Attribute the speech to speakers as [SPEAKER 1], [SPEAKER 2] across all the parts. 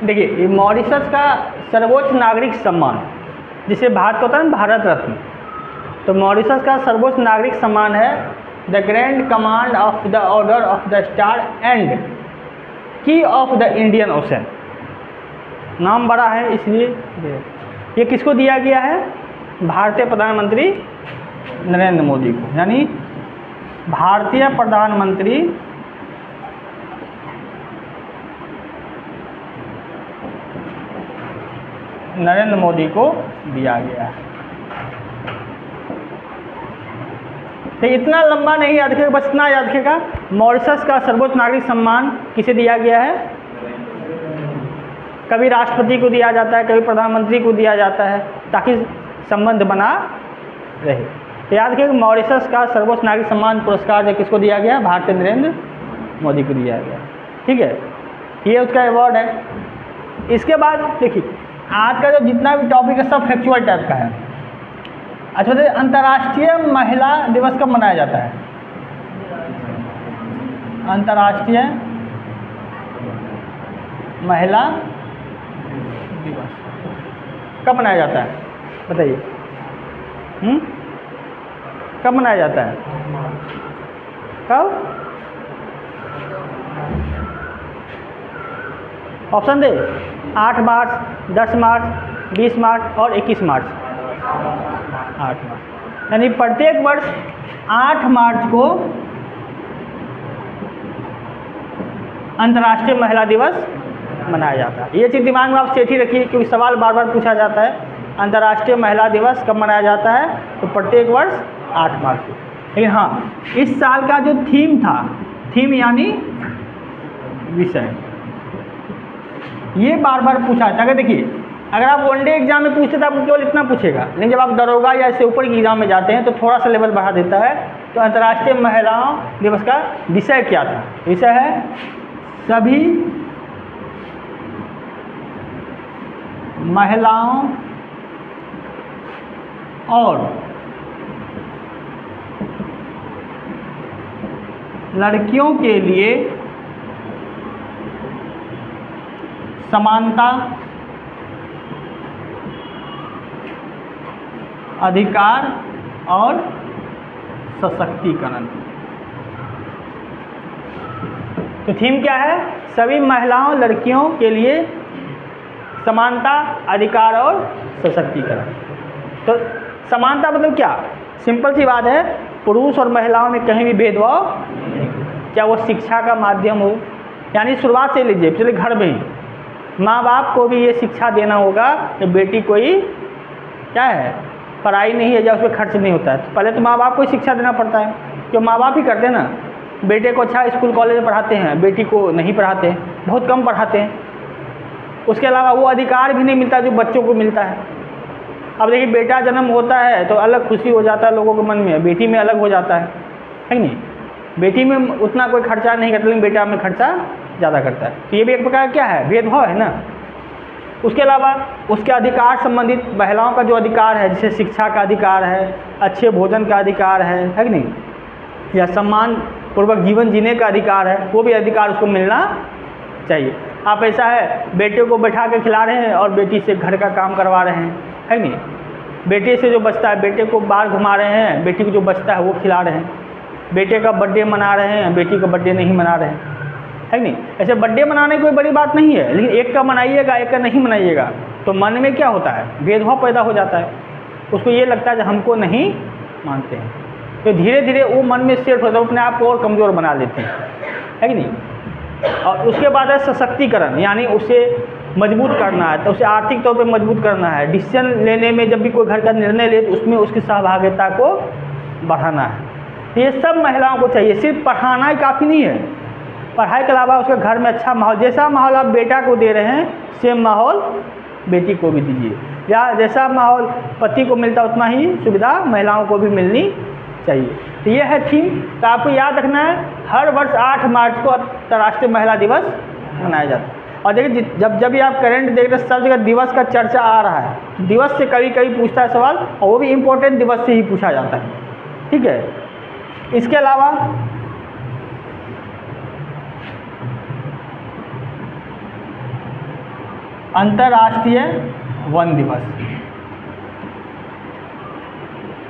[SPEAKER 1] देखिए, मॉरिशस का सर्वोच्च नागरिक सम्मान जिसे भारत को होता है ना भारत रत्न, तो मॉरिशस का सर्वोच्च नागरिक सम्मान है the grand command of the order of the star and की ऑफ द इंडियन ओशन। नाम बड़ा है इसलिए ये किसको दिया गया है? भारतीय प्रधानमंत्री नरेंद्र मोदी को, यानी भारतीय प्रधानमंत्री नरेंद्र मोदी को दिया गया है। तो इतना लंबा नहीं याद रखिएगा, बस इतना याद रखिएगा, मॉरिशस का सर्वोच्च नागरिक सम्मान किसे दिया गया है? कभी राष्ट्रपति को दिया जाता है, कभी प्रधानमंत्री को दिया जाता है, ताकि संबंध बना रहे। तो याद रखिएगा, मॉरिशस का सर्वोच्च नागरिक सम्मान पुरस्कार जो किसको दिया गया? भारतीय नरेंद्र मोदी को दिया गया। ठीक है, ये उसका अवार्ड है। इसके बाद देखिए, आज का जो जितना भी टॉपिक है सब फैक्चुअल टाइप का है। अच्छा, तो अंतर्राष्ट्रीय महिला दिवस कब मनाया जाता है? अंतर्राष्ट्रीय महिला दिवस कब मनाया जाता है? बताइए। कब मनाया जाता है? कब? ऑप्शन दे। 8 मार्च, 10 मार्च, 20 मार्च और 21 मार्च। 8 मार्च, यानी प्रत्येक वर्ष 8 मार्च को अंतर्राष्ट्रीय महिला दिवस मनाया जाता है। ये चीज़ दिमाग में आप सेठ ही रखिए, क्योंकि सवाल बार बार पूछा जाता है। अंतर्राष्ट्रीय महिला दिवस कब मनाया जाता है? तो प्रत्येक वर्ष 8 मार्च को। लेकिन हाँ, इस साल का जो थीम था, थीम यानी विषय, ये बार बार पूछा जाता है। अगर देखिए, अगर आप वनडे एग्जाम में पूछते तो आपको केवल इतना पूछेगा, लेकिन जब आप दरोगा या इससे ऊपर की एग्जाम में जाते हैं तो थोड़ा सा लेवल बढ़ा देता है। तो अंतर्राष्ट्रीय महिलाओं दिवस का विषय क्या था? विषय है सभी महिलाओं और लड़कियों के लिए समानता, अधिकार और सशक्तिकरण। तो थीम क्या है? सभी महिलाओं लड़कियों के लिए समानता, अधिकार और सशक्तिकरण। तो समानता मतलब क्या? सिंपल सी बात है, पुरुष और महिलाओं में कहीं भी भेदभाव नहीं, चाहे वो शिक्षा का माध्यम हो। यानी शुरुआत से लीजिए, चलिए घर में ही माँ बाप को भी ये शिक्षा देना होगा कि बेटी कोई क्या है, पढ़ाई नहीं है या उस पर खर्च नहीं होता है। तो पहले तो माँ बाप को ही शिक्षा देना पड़ता है, क्यों माँ बाप ही करते हैं ना। बेटे को अच्छा स्कूल कॉलेज में पढ़ाते हैं, बेटी को नहीं पढ़ाते हैं, बहुत कम पढ़ाते हैं। उसके अलावा वो अधिकार भी नहीं मिलता जो बच्चों को मिलता है। अब देखिए, बेटा जन्म होता है तो अलग खुशी हो जाता है लोगों के मन में, बेटी में अलग हो जाता है कि नहीं? बेटी में उतना कोई खर्चा नहीं करता, लेकिन बेटा में खर्चा ज़्यादा करता है। तो ये भी एक प्रकार क्या है? भेदभाव है ना। उसके अलावा उसके अधिकार संबंधित महिलाओं का जो अधिकार है, जैसे शिक्षा का अधिकार है, अच्छे भोजन का अधिकार है कि नहीं, या सम्मान पूर्वक जीवन जीने का अधिकार है, वो भी अधिकार उसको मिलना चाहिए। आप ऐसा है, बेटे को बैठा के खिला रहे हैं और बेटी से घर का काम करवा रहे हैं, है नहीं? बेटे से जो बचता है, बेटे को बाहर घुमा रहे हैं, बेटी को जो बचता है वो खिला रहे हैं। बेटे का बर्थडे मना रहे हैं, बेटी का बर्थडे नहीं मना रहे हैं, है नहीं? ऐसे बर्थडे मनाने की कोई बड़ी बात नहीं है, लेकिन एक का मनाइएगा, एक का नहीं मनाइएगा तो मन में क्या होता है? भेदभाव पैदा हो जाता है। उसको ये लगता है कि हमको नहीं मानते हैं, तो धीरे धीरे वो मन में सेट होता है, अपने आप को और कमज़ोर बना लेते हैं, है कि नहीं? और उसके बाद है सशक्तिकरण, यानी उसे मजबूत करना है, तो उसे आर्थिक तौर पे मजबूत करना है। डिसीजन लेने में जब भी कोई घर का निर्णय ले तो उसमें उसकी सहभागिता को बढ़ाना है। तो ये सब महिलाओं को चाहिए। सिर्फ पढ़ाना ही काफ़ी नहीं है, पढ़ाई के अलावा उसके घर में अच्छा माहौल, जैसा माहौल आप बेटा को दे रहे हैं सेम माहौल बेटी को भी दीजिए, या जैसा माहौल पति को मिलता उतना ही सुविधा महिलाओं को भी मिलनी चाहिए। तो ये है थीम। तो आपको याद रखना है, हर वर्ष 8 मार्च को अंतर्राष्ट्रीय महिला दिवस मनाया जाता है। और देखिए, जब भी आप करंट देख रहे हैं सब जगह दिवस का चर्चा आ रहा है। दिवस से कभी कभी पूछता है सवाल, और वो भी इम्पोर्टेंट दिवस से ही पूछा जाता है। ठीक है, इसके अलावा अंतर्राष्ट्रीय वन दिवस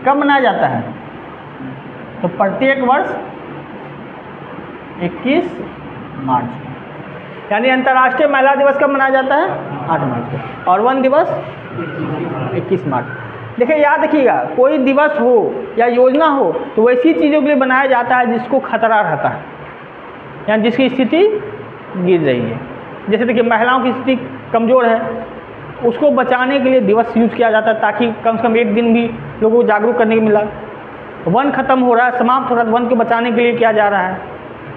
[SPEAKER 1] कब मनाया जाता है? तो प्रत्येक वर्ष 21 मार्च को। यानी अंतर्राष्ट्रीय महिला दिवस कब मनाया जाता है? 8 मार्च को। और वन दिवस 21 मार्च। देखिए, याद रखिएगा, कोई दिवस हो या योजना हो तो वैसी चीज़ों के लिए बनाया जाता है जिसको खतरा रहता है, यानी जिसकी स्थिति गिर रही है। जैसे देखिए, महिलाओं की स्थिति कमज़ोर है, उसको बचाने के लिए दिवस यूज़ किया जाता है ताकि कम से कम एक दिन भी लोगों को जागरूक करने को मिला। वन खत्म हो रहा है, समाप्त हो रहा है, वन को बचाने के लिए किया जा रहा है।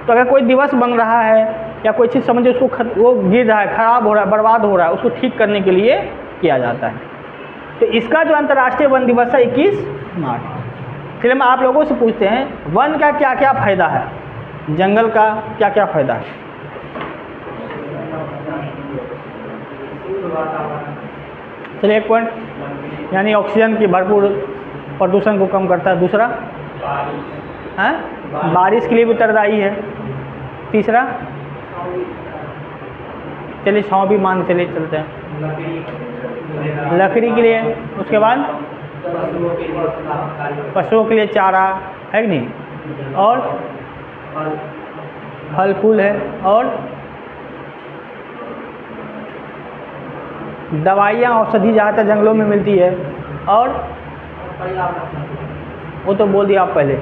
[SPEAKER 1] तो अगर कोई दिवस बन रहा है या कोई चीज़ समझिए उसको वो गिर रहा है, ख़राब हो रहा है, बर्बाद हो रहा है, उसको ठीक करने के लिए किया जाता है। तो इसका जो अंतर्राष्ट्रीय वन दिवस है 21 मार्च। चलिए मैं आप लोगों से पूछते हैं, वन का क्या क्या फ़ायदा है, जंगल का क्या क्या फ़ायदा है? चलिए, एक पॉइंट, यानी ऑक्सीजन की भरपूर प्रदूषण को कम करता है। दूसरा है बारिश के लिए भी उत्तरदायी है। तीसरा, चलिए छाँव भी मान चले चलते हैं, लकड़ी के लिए। उसके बाद पशुओं के लिए चारा है कि नहीं, और फल फूल है, और दवाइयाँ औषधि ज़्यादातर जंगलों में मिलती है, और वो तो बोल दिया आप पहले।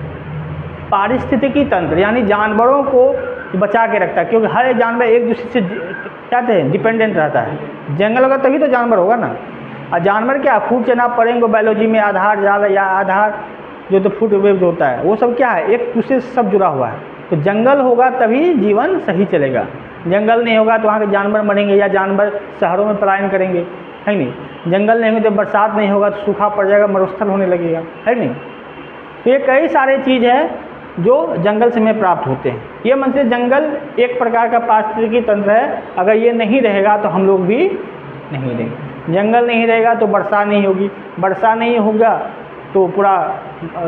[SPEAKER 1] पारिस्थितिकी तंत्र यानी जानवरों को बचा के रखता है, क्योंकि हर एक जानवर एक दूसरे से क्या कहते हैं डिपेंडेंट रहता है। जंगल होगा तभी तो जानवर होगा ना। और जानवर क्या, फूड चेन आप पढ़ेंगे बायोलॉजी में, आधार जाल या आधार जो तो फूड वेब होता है, वो सब क्या है, एक दूसरे से सब जुड़ा हुआ है। तो जंगल होगा तभी जीवन सही चलेगा। जंगल नहीं होगा तो वहाँ के जानवर मरेंगे या जानवर शहरों में पलायन करेंगे, है नहीं। जंगल नहीं होगा तो बरसात नहीं होगा तो सूखा पड़ जाएगा, मरुस्थल होने लगेगा, है नहीं। तो ये कई सारे चीज़ है जो जंगल से हमें प्राप्त होते हैं। ये मन से जंगल एक प्रकार का पारिस्थितिकी तंत्र है। अगर ये नहीं रहेगा तो हम लोग भी नहीं रहेंगे। जंगल नहीं रहेगा तो वर्षा नहीं होगी, वर्षा नहीं होगा तो पूरा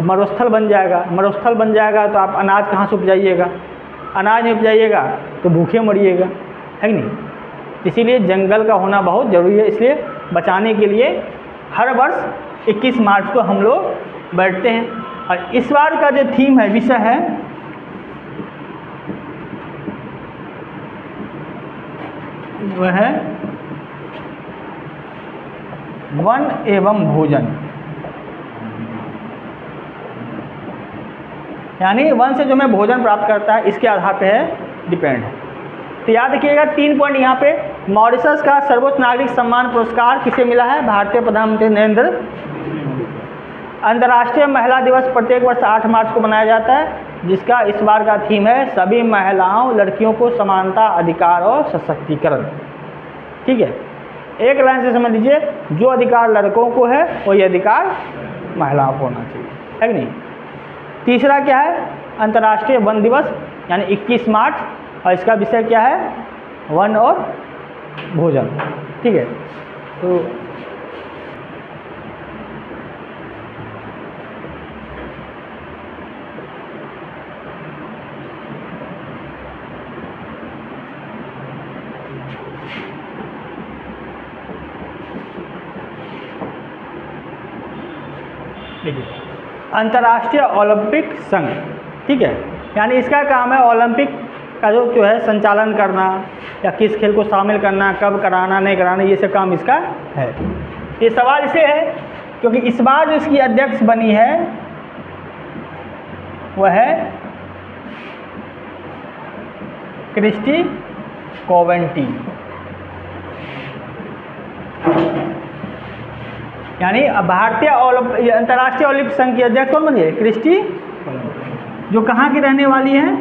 [SPEAKER 1] मरुस्थल बन जाएगा, मरुस्थल बन जाएगा तो आप अनाज कहाँ से उपजाइएगा, अनाज नहीं उपजाइएगा तो भूखे मरिएगा, है कि नहीं। इसीलिए जंगल का होना बहुत ज़रूरी है। इसलिए बचाने के लिए हर वर्ष 21 मार्च को हम लोग बैठते हैं। और इस बार का जो थीम है, विषय है, वह है वन एवं भोजन। यानी वन से जो हमें भोजन प्राप्त करता है इसके आधार पे है, डिपेंड है। तो याद रखिएगा 3 पॉइंट यहाँ पे। मॉरिशस का सर्वोच्च नागरिक सम्मान पुरस्कार किसे मिला है? भारतीय प्रधानमंत्री नरेंद्र। अंतर्राष्ट्रीय महिला दिवस प्रत्येक वर्ष 8 मार्च को मनाया जाता है, जिसका इस बार का थीम है सभी महिलाओं लड़कियों को समानता, अधिकार और सशक्तिकरण। ठीक है, एक लाइन से समझ लीजिए, जो अधिकार लड़कों को है वही अधिकार महिलाओं को होना चाहिए, है कि नहीं। तीसरा क्या है? अंतर्राष्ट्रीय वन दिवस यानी 21 मार्च, और इसका विषय क्या है? वन और भोजन। ठीक है, तो अंतर्राष्ट्रीय ओलंपिक संघ, ठीक है, यानी इसका काम है ओलंपिक का जो है संचालन करना, या किस खेल को शामिल करना, कब कराना नहीं कराना, ये सब काम इसका है। ये सवाल इसे है क्योंकि इस बार जो इसकी अध्यक्ष बनी है वह है क्रिस्टी कोवेंटी। यानी भारतीय अंतर्राष्ट्रीय ओलंपिक संघ की अध्यक्ष कौन बनी है? क्रिस्टी, जो कहाँ की रहने वाली है?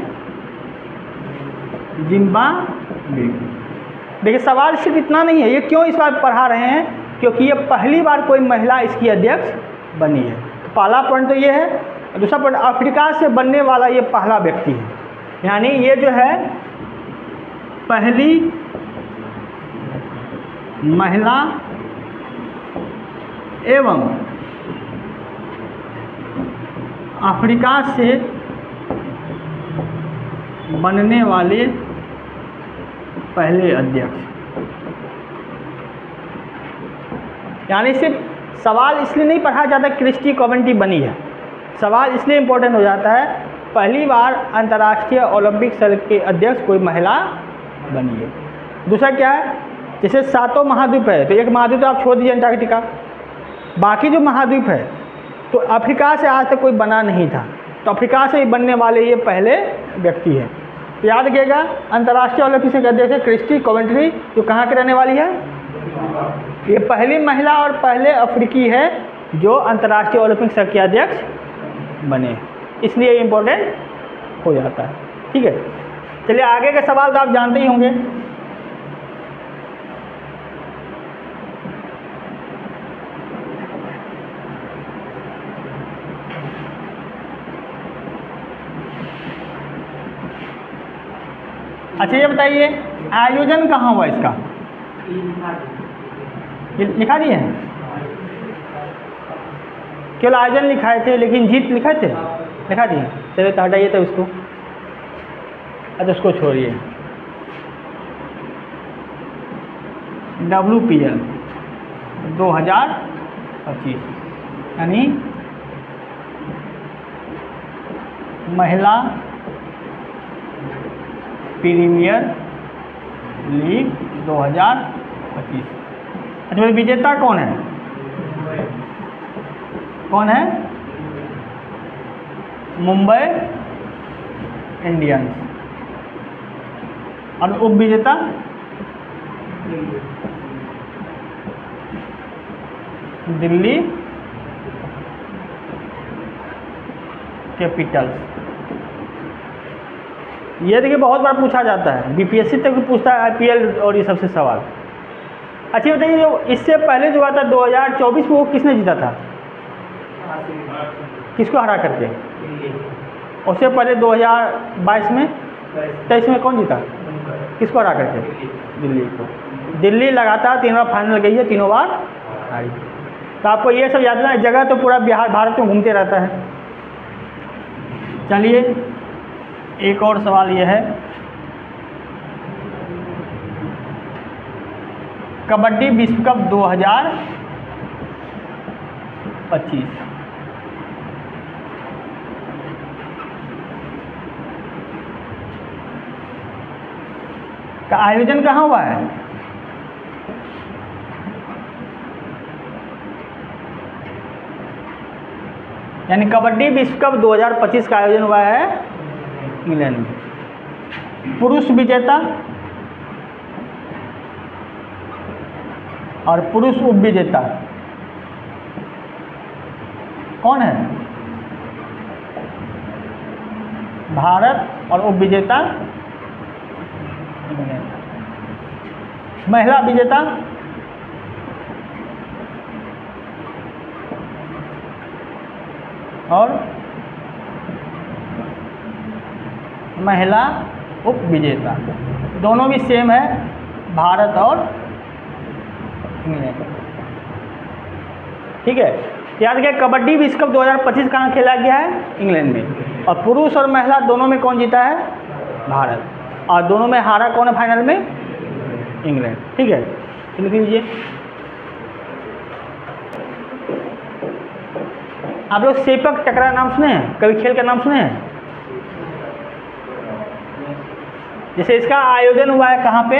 [SPEAKER 1] जिम्बाब्वे। देखिए सवाल सिर्फ इतना नहीं है, ये क्यों इस बार पढ़ा रहे हैं? क्योंकि ये पहली बार कोई महिला इसकी अध्यक्ष बनी है। तो पहला पॉइंट तो ये है। दूसरा पॉइंट, अफ्रीका से बनने वाला ये पहला व्यक्ति है, यानी ये जो है पहली महिला एवं अफ्रीका से बनने वाले पहले अध्यक्ष। यानी सिर्फ सवाल इसलिए नहीं पढ़ा जाता क्रिस्टी कॉवेंट्री बनी है, सवाल इसलिए इम्पोर्टेंट हो जाता है पहली बार अंतर्राष्ट्रीय ओलंपिक संघ के अध्यक्ष कोई महिला बनी है। दूसरा क्या है, जैसे 7 महाद्वीप है तो एक महाद्वीप तो आप छोड़ दीजिए अंटार्कटिका, बाकी जो महाद्वीप है तो अफ्रीका से आज तक कोई बना नहीं था, तो अफ्रीका से ही बनने वाले ये पहले व्यक्ति हैं। याद रखिएगा अंतर्राष्ट्रीय ओलंपिक संघ के अध्यक्ष क्रिस्टी कॉवेंट्री, जो कहाँ के रहने वाली है, ये पहली महिला और पहले अफ्रीकी है जो अंतर्राष्ट्रीय ओलंपिक संघ के अध्यक्ष बने, इसलिए इम्पोर्टेंट हो जाता है। ठीक है, चलिए आगे के सवाल तो आप जानते ही होंगे। अच्छा ये बताइए आयोजन कहाँ हुआ इसका, ये लिखा दिए हैं, केवल आयोजन लिखाए थे लेकिन जीत लिखे थे, लिखा दिए। चलिए तो हटाइए तो इसको, अच्छा उसको छोड़िए। WPL 2025 यानी महिला प्रीमियर लीग 2025। अच्छा विजेता कौन है, कौन है, मुंबई इंडियंस, और उप विजेता दिल्ली कैपिटल्स। ये देखिए बहुत बार पूछा जाता है, बीपीएससी तक भी पूछता है IPL और ये सबसे सवाल। अच्छा बताइए जो इससे पहले जो हुआ था 2024 में वो किसने जीता था, किसको हरा करके, उससे पहले 2022 में 23 में कौन जीता, किसको हरा करके, दिल्ली को। दिल्ली लगातार 3 बार फाइनल गई है, 3 बार हारी। तो आपको ये सब याद रखना, जगह तो पूरा बिहार भारत में घूमते रहता है। चलिए एक और सवाल ये है, कबड्डी विश्व कप 2025 का आयोजन कहाँ हुआ है, यानी कबड्डी विश्व कप 2025 का आयोजन हुआ है इंग्लैंड में। पुरुष विजेता और पुरुष उप विजेता कौन है, भारत और उप विजेता इंग्लैंड। महिला विजेता और महिला उप विजेता दोनों भी सेम है, भारत और इंग्लैंड। ठीक है, याद रखिए कबड्डी विश्व कप 2025 कहाँ खेला गया है, इंग्लैंड में, और पुरुष और महिला दोनों में कौन जीता है, भारत, और दोनों में हारा कौन है फाइनल में, इंग्लैंड। ठीक है, तो लिख लीजिए। आप लोग सेपक टकरा नाम सुने हैं, कभी खेल का नाम सुने हैं? जैसे इसका आयोजन हुआ है कहाँ पे,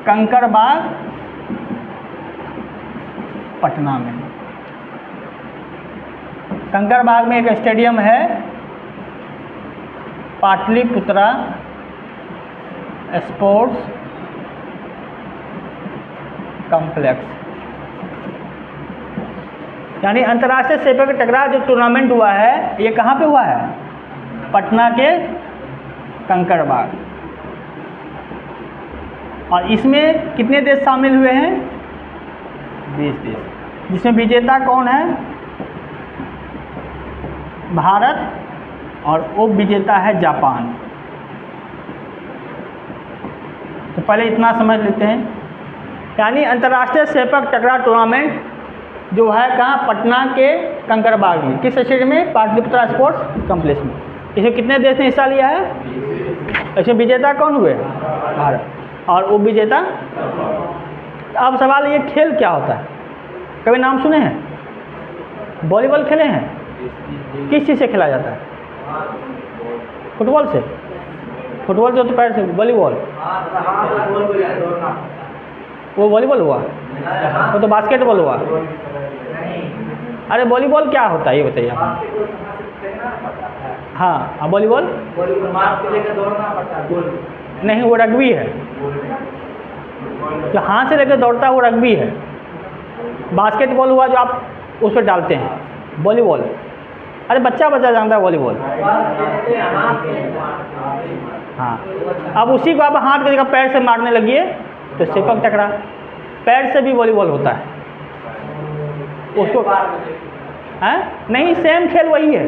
[SPEAKER 1] कंकड़बाग पटना में। कंकड़बाग में एक स्टेडियम है, पाटलिपुत्रा स्पोर्ट्स कॉम्प्लेक्स। यानी अंतर्राष्ट्रीय सेपक टकरा जो टूर्नामेंट हुआ है ये कहाँ पे हुआ है, पटना के कंकड़बाग। और इसमें कितने देश शामिल हुए हैं, 20 देश, जिसमें विजेता कौन है, भारत, और उप विजेता है जापान। तो पहले इतना समझ लेते हैं, यानी अंतर्राष्ट्रीय सेपक टकरा टूर्नामेंट जो है कहाँ, पटना के कंकड़बाग में, किस स्टेडियम में, पाटलिपुत्रा स्पोर्ट्स कॉम्प्लेक्स में। इसमें कितने देश ने हिस्सा लिया है, इसमें विजेता कौन हुए, भारत, और उप विजेता अब सवाल ये खेल क्या होता है, कभी नाम सुने हैं? वॉलीबॉल खेले हैं? किस चीज़ से खेला जाता है? फुटबॉल से? फुटबॉल से तो पैर से। वॉलीबॉल वो वॉलीबॉल हुआ, वो तो बास्केटबॉल हुआ। अरे वॉलीबॉल क्या होता है ये बताइए आप। हाँ वॉलीबॉल नहीं, वो रग्बी है। जो हाथ से लेकर दौड़ता है वो रग्बी है। बास्केटबॉल हुआ जो आप उस पर डालते हैं। वॉलीबॉल अरे बच्चा जानता है वॉलीबॉल। हाँ, अब उसी को आप हाथ की जगह पैर से मारने लगिए तो सेपक टकरा। पैर से भी वॉलीबॉल होता है उसको। हैं? नहीं, सेम खेल वही है,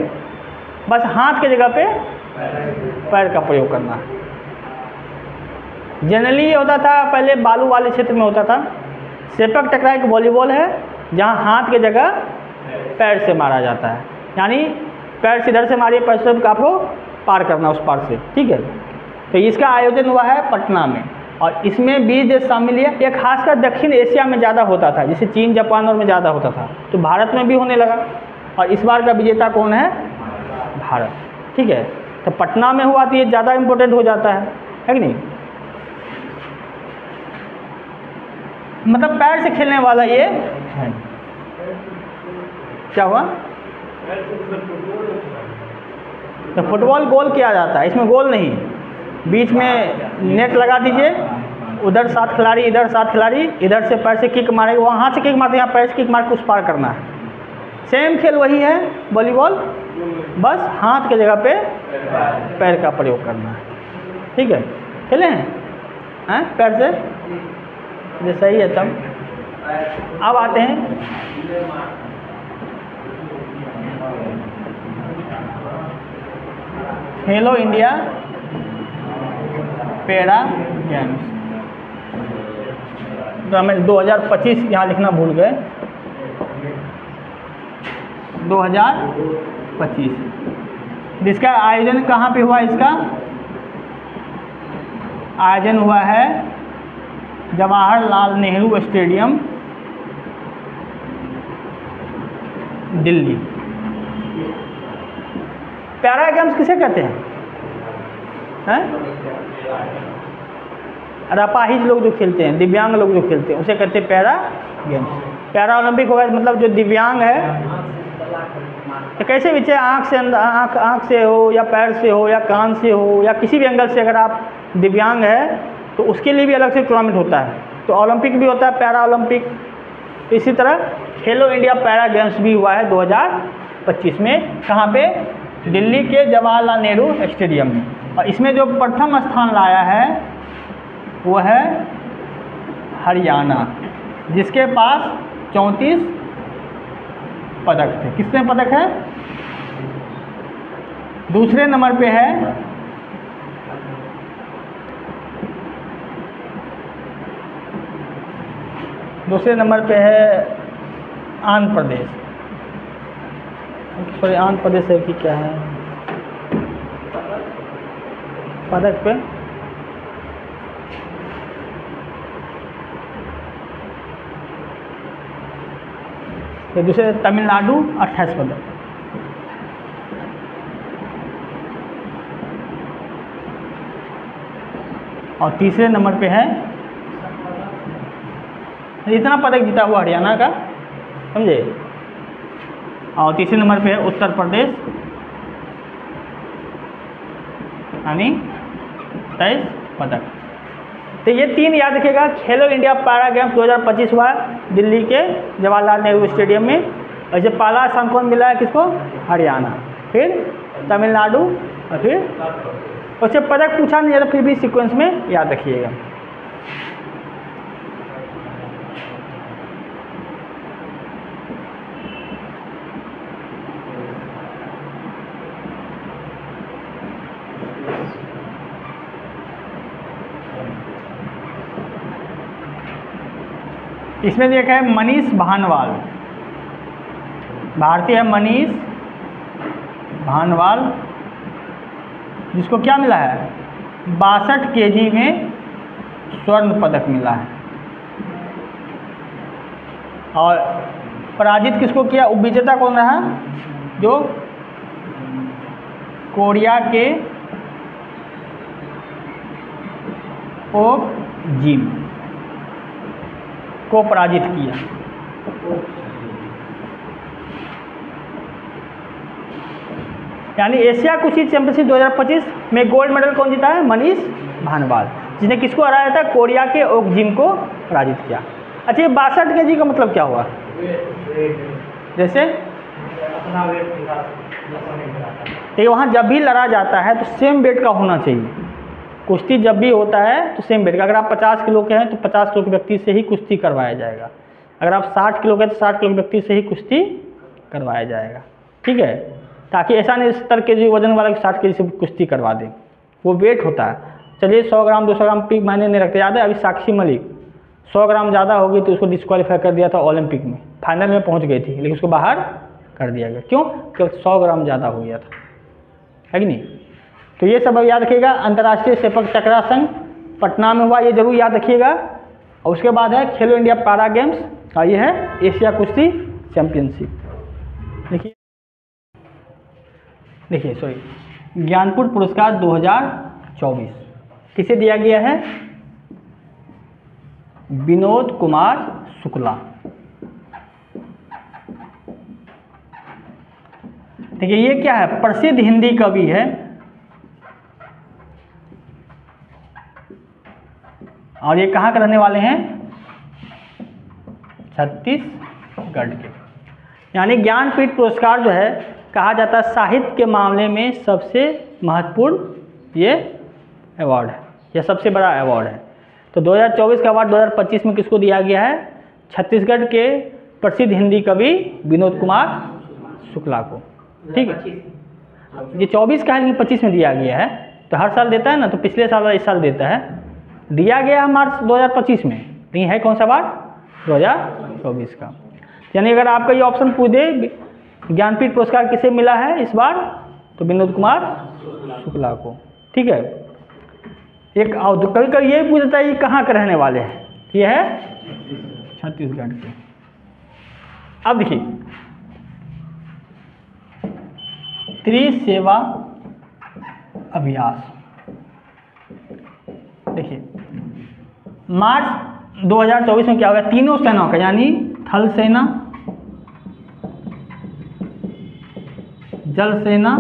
[SPEAKER 1] बस हाथ की जगह पे पैर का प्रयोग करना। जनरली ये होता था पहले बालू वाले क्षेत्र में होता था। सेपक टकरा एक वॉलीबॉल है जहाँ हाथ की जगह पैर से मारा जाता है, यानी पैर से इधर से मारिए, पैर से आपको पार करना उस पार से, ठीक है। तो इसका आयोजन हुआ है पटना में और इसमें 20 देश शामिल है। ये खासकर दक्षिण एशिया में ज़्यादा होता था, जैसे चीन जापान और में ज़्यादा होता था, तो भारत में भी होने लगा और इस बार का विजेता कौन है? भारत, ठीक है। तो पटना में हुआ तो ये ज़्यादा इम्पोर्टेंट हो जाता है कि नहीं। मतलब पैर से खेलने वाला ये है। क्या हुआ? तो फुटबॉल गोल किया जाता है, इसमें गोल नहीं, बीच में नेट लगा दीजिए, उधर 7 खिलाड़ी, इधर 7 खिलाड़ी, इधर से पैर से किक मारेगा, वहाँ हाथ से किक मारते हैं, यहाँ पैर से किक मार के उस पार करना है। सेम खेल वही है वॉलीबॉल, बस हाथ के जगह पे पैर का प्रयोग करना है, ठीक है। खेले हैं पैर से? ये सही है। तब अब आते हैं खेलो इंडिया पैरा गेम्स। तो हमें 2025 यहाँ लिखना भूल गए। 2025 जिसका आयोजन कहाँ पे हुआ? इसका आयोजन हुआ है Jawaharlal Nehru stadium, Delhi. Para games किसे कहते हैं? अपाहिज लोग जो खेलते हैं, दिव्यांग लोग जो खेलते हैं, उसे कहते हैं पैरा गेम्स। पैरा ओलंपिक होगा मतलब जो दिव्यांग है, तो कैसे भी चाहे आँख से हो या पैर से हो या कान से हो या किसी भी एंगल से अगर आप दिव्यांग है तो उसके लिए भी अलग से टूर्नामेंट होता है। तो ओलंपिक भी होता है, पैरा ओलंपिक। इसी तरह खेलो इंडिया पैरा गेम्स भी हुआ है 2025 में। कहाँ पे? दिल्ली के जवाहरलाल नेहरू स्टेडियम में। और इसमें जो प्रथम स्थान लाया है वो है हरियाणा, जिसके पास 34 पदक थे। कितने पदक है? दूसरे नंबर पे है आंध्र प्रदेश। सॉरी, आंध्र प्रदेश है कि क्या है पदक पे? तो दूसरे तमिलनाडु 28 पदक। और तीसरे नंबर पे है, इतना पदक जीता हुआ हरियाणा का, समझे। और तीसरे नंबर पे है उत्तर प्रदेश, यानी 23 पदक। तो ये 3 याद रखिएगा। खेलो इंडिया पैरा गेम्स 2025 हुआ दिल्ली के जवाहरलाल नेहरू स्टेडियम में। और जब पहला स्थान कौन मिला है किसको? हरियाणा, फिर तमिलनाडु और फिर उससे पदक पूछा नहीं जाता, फिर भी सीक्वेंस में याद रखिएगा। इसमें देखा है मनीष भानवाल, भारतीय है मनीष भानवाल, जिसको क्या मिला है? 62 kg में स्वर्ण पदक मिला है। और पराजित किसको किया, उपविजेता कौन रहा, जो कोरिया के ओक जिम को पराजित किया। यानी एशिया कुश्ती चैंपियनशिप 2025 में गोल्ड मेडल कौन जीता है, मनीष भानवाल, जिसने किसको हराया था, कोरिया के ओक जिम को पराजित किया। अच्छा, ये 62 kg का मतलब क्या हुआ, जैसे तो वहाँ जब भी लड़ा जाता है तो सेम वेट का होना चाहिए। कुश्ती जब भी होता है तो सेम वेट का, अगर आप 50 किलो के हैं तो 50 किलो के व्यक्ति से ही कुश्ती करवाया जाएगा, अगर आप 60 किलो के हैं तो 60 किलो के व्यक्ति से ही कुश्ती करवाया जाएगा। ठीक है, ताकि ऐसा नहीं 70 kg वजन वाला 60 kg से कुश्ती करवा दें, वो वेट होता है। चलिए 100 ग्राम 200 ग्राम पीक मायने नहीं रखते। याद है अभी साक्षी मलिक 100 ग्राम ज़्यादा होगी तो उसको डिस्क्वालीफाई कर दिया था ओलंपिक में, फाइनल में पहुंच गई थी लेकिन उसको बाहर कर दिया गया। क्यों, क्योंकि 100 ग्राम ज़्यादा हो गया था, है कि नहीं। तो ये सब अब याद रखिएगा। अंतर्राष्ट्रीय सेपक टकरा संघ पटना में हुआ, ये जरूर याद रखिएगा। और उसके बाद है खेलो इंडिया पैरा गेम्स, और ये है एशिया कुश्ती चैंपियनशिप। देखिए सॉरी, ज्ञानपुर पुरस्कार 2024 किसे दिया गया है, विनोद कुमार शुक्ला। देखिए ये क्या है, प्रसिद्ध हिंदी कवि है और ये कहाँ के रहने वाले हैं, छत्तीसगढ़ के। यानी ज्ञानपीठ पुरस्कार जो है कहा जाता है साहित्य के मामले में सबसे महत्वपूर्ण ये अवार्ड है, यह सबसे बड़ा अवार्ड है। तो 2024 का अवार्ड 2025 में किसको दिया गया है, छत्तीसगढ़ के प्रसिद्ध हिंदी कवि विनोद कुमार शुक्ला को। ठीक है, ये 24 का है लेकिन 25 में दिया गया है, तो हर साल देता है ना, तो पिछले साल इस साल देता है, दिया गया है मार्च 2025 में, लेकिन है कौन सा अवार्ड, 2024 का। यानी अगर आपका ये ऑप्शन पूछ दे ज्ञानपीठ पुरस्कार किसे मिला है इस बार, तो विनोद कुमार शुक्ला को। ठीक है, एक कभी कभी ये पूछता है ये कहाँ के रहने वाले हैं, ये है छत्तीसगढ़ के। अब देखिए त्रिसेवा अभ्यास, देखिए मार्च 2024 में क्या होगा, तीनों सेनाओं का यानी थल सेना, जल सेना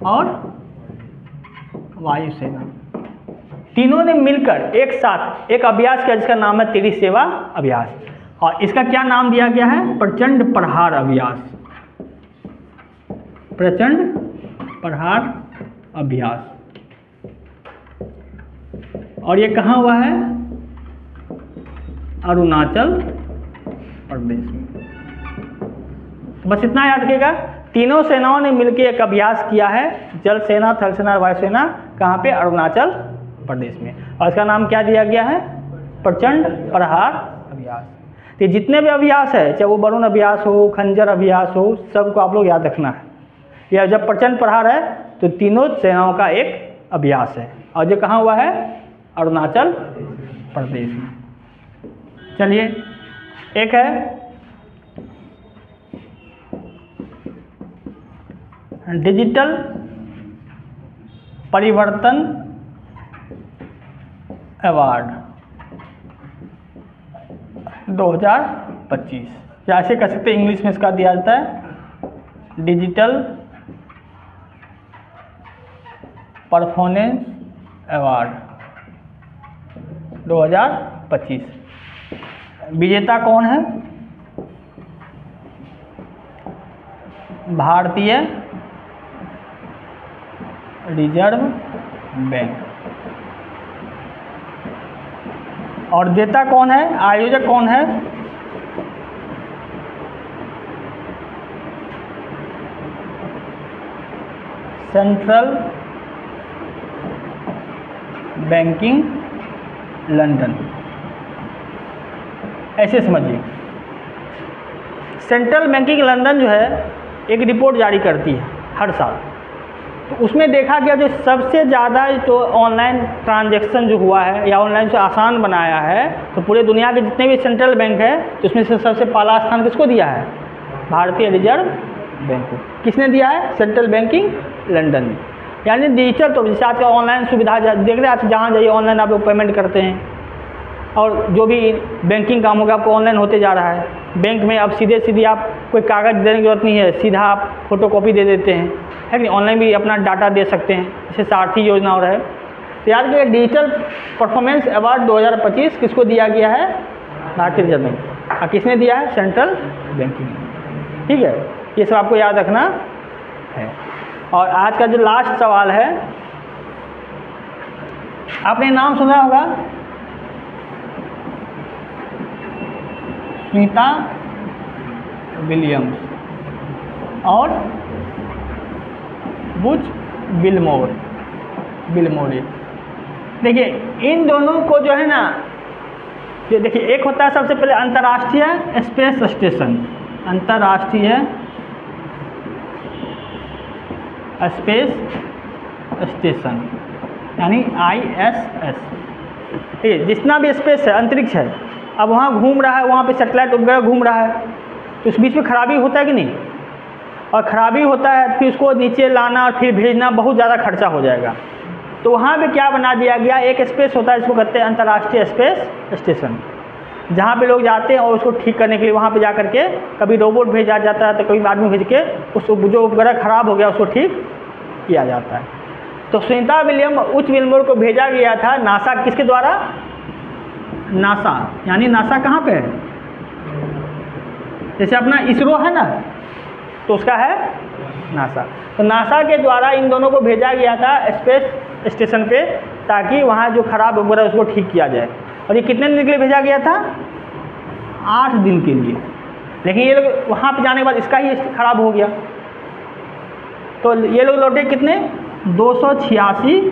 [SPEAKER 1] और वायुसेना, तीनों ने मिलकर एक साथ एक अभ्यास किया जिसका नाम है त्रिसेवा अभ्यास, और इसका क्या नाम दिया गया है, प्रचंड प्रहार अभ्यास, प्रचंड प्रहार अभ्यास। और ये कहाँ हुआ है, अरुणाचल प्रदेश में। बस इतना याद रखिएगा, तीनों सेनाओं ने मिलकर एक अभ्यास किया है, जल सेना, थल सेना और वायुसेना, कहाँ पे, अरुणाचल प्रदेश में, और इसका नाम क्या दिया गया है, प्रचंड प्रहार अभ्यास। तो जितने भी अभ्यास है, चाहे वो वरुण अभ्यास हो, खंजर अभ्यास हो, सबको आप लोग याद रखना है। या जब प्रचंड प्रहार है तो तीनों सेनाओं का एक अभ्यास है, और जो कहाँ हुआ है, अरुणाचल प्रदेश में। चलिए एक है डिजिटल परिवर्तन अवार्ड 2025, या ऐसे कह सकते हैं इंग्लिश में इसका दिया जाता है डिजिटल परफॉर्मेंस अवार्ड 2025। विजेता कौन है, भारतीय रिजर्व बैंक। और देता कौन है, आयोजक कौन है, सेंट्रल बैंकिंग लंदन। ऐसे समझिए, सेंट्रल बैंकिंग लंदन जो है एक रिपोर्ट जारी करती है हर साल, तो उसमें देखा गया जो सबसे ज़्यादा जो ऑनलाइन ट्रांजैक्शन जो हुआ है या ऑनलाइन से आसान बनाया है, तो पूरे दुनिया के जितने भी सेंट्रल बैंक है तो उसमें से सबसे पहला स्थान किसको दिया है? भारतीय रिजर्व बैंक को। किसने दिया है? सेंट्रल बैंकिंग लंदन ने। यानी डिजिटल, तो जैसे आज का ऑनलाइन सुविधा देख रहे हैं, आप जहाँ जाइए ऑनलाइन आप लोग पेमेंट करते हैं, और जो भी बैंकिंग काम होगा आपको ऑनलाइन होते जा रहा है। बैंक में अब सीधे आप कोई कागज़ देने की जरूरत नहीं है, सीधा आप फोटोकॉपी दे देते हैं, है कि ऑनलाइन भी अपना डाटा दे सकते हैं, जैसे सारथी योजना और है। तो याद करिए डिजिटल परफॉर्मेंस अवार्ड 2025 किसको दिया गया है? भारतीय रिजर्व बैंक। और किसने दिया है? Central banking. ठीक है, ये सब आपको याद रखना है। और आज का जो लास्ट सवाल है, आपने नाम सुना होगा सुनीता विलियम्स और बुच बिलमोरे। देखिए इन दोनों को जो है ना, ये देखिए एक होता है सबसे पहले अंतर्राष्ट्रीय स्पेस स्टेशन, अंतर्राष्ट्रीय स्पेस स्टेशन यानी ISS। ठीक है, जितना भी स्पेस है, अंतरिक्ष है, अब वहाँ घूम रहा है, वहाँ पे सैटेलाइट उपग्रह घूम रहा है, तो उस बीच में खराबी होता है कि नहीं? और खराबी होता है फिर उसको नीचे लाना और फिर भेजना बहुत ज़्यादा खर्चा हो जाएगा। तो वहाँ पे क्या बना दिया गया, एक स्पेस होता है जिसको कहते हैं अंतर्राष्ट्रीय स्पेस स्टेशन, जहाँ पे लोग जाते हैं और उसको ठीक करने के लिए वहाँ पे जा करके कभी रोबोट भेजा जाता है, तो कभी आदमी भेज के उस जो उपग्रह खराब हो गया उसको ठीक किया जाता है। तो सुनीता विलियम उच विल्मोर को भेजा गया था नासा, किसके द्वारा? नासा। यानी नासा कहाँ पे है? जैसे अपना इसरो है ना, तो उसका है नासा। तो नासा के द्वारा इन दोनों को भेजा गया था स्पेस स्टेशन पे, ताकि वहाँ जो खराब उपग्रह उसको ठीक किया जाए। और ये कितने दिन के लिए भेजा गया था? 8 दिन के लिए। लेकिन ये लोग वहाँ पे जाने के बाद इसका ही खराब हो गया, तो ये लोग लौटे कितने? 286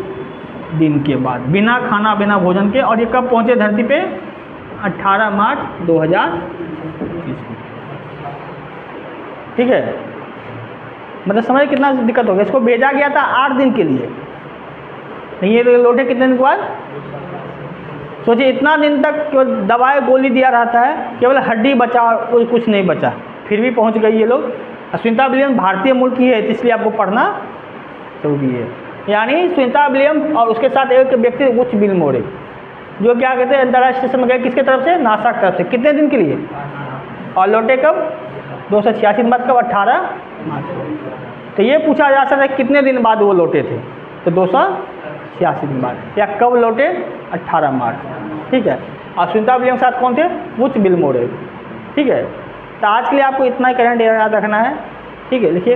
[SPEAKER 1] दिन के बाद, बिना खाना बिना भोजन के। और ये कब पहुँचे धरती पे? 18 मार्च 2020। ठीक है, मतलब समझ कितना दिक्कत हो गया। इसको भेजा गया था 8 दिन के लिए, लेकिन ये लौटे कितने दिन के बाद? सोचिए इतना दिन तक केवल दवाई गोली दिया रहता है, केवल हड्डी बचा और कुछ नहीं बचा, फिर भी पहुंच गई ये लोग। सुनीता विलियम भारतीय मूल की है, इसलिए आपको पढ़ना जरूरी है। यानी सुनीता विलियम और उसके साथ एक व्यक्ति बुच बिलमोरे, जो क्या कहते हैं अंतर्राष्ट्रीय स्टेशन में गए, किसके तरफ से? नासा की तरफ से। कितने दिन के लिए? और लौटे कब? 286 दिन बाद। कब? 18 मार्च। तो ये पूछा जा सकता है कितने दिन बाद वो लौटे थे, तो 286 दिन बाद। या कब लौटे? 18 मार्च। ठीक है, और सुनीता विलियम के साथ कौन थे? बुच बिलमोरे। ठीक है, तो आज के लिए आपको इतना ही करंट याद रखना है। ठीक है, लिखिए।